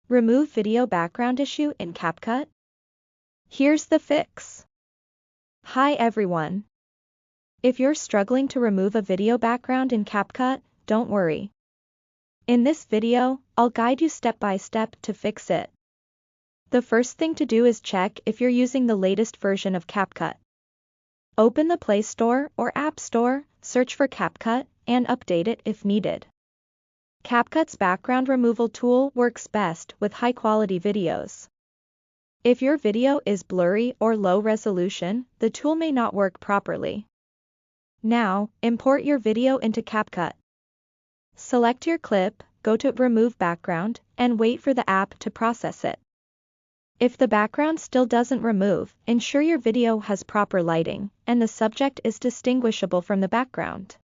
Remove video background issue in CapCut? Here's the fix. Hi everyone. If you're struggling to remove a video background in CapCut, don't worry. In this video, I'll guide you step by step to fix it. The first thing to do is check if you're using the latest version of CapCut. Open the Play Store or App Store, search for CapCut, and update it if needed. CapCut's background removal tool works best with high-quality videos. If your video is blurry or low resolution, the tool may not work properly. Now, import your video into CapCut. Select your clip, go to Remove Background, and wait for the app to process it. If the background still doesn't remove, ensure your video has proper lighting, and the subject is distinguishable from the background.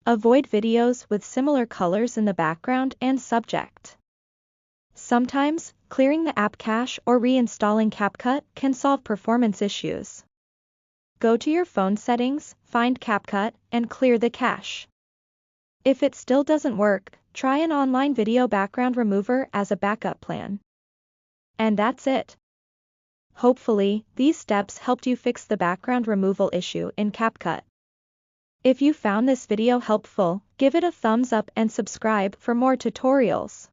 Avoid videos with similar colors in the background and subject. Sometimes, clearing the app cache or reinstalling CapCut can solve performance issues. Go to your phone settings, find CapCut, and clear the cache. If it still doesn't work, try an online video background remover as a backup plan. And that's it. Hopefully, these steps helped you fix the background removal issue in CapCut. If you found this video helpful, give it a thumbs up and subscribe for more tutorials.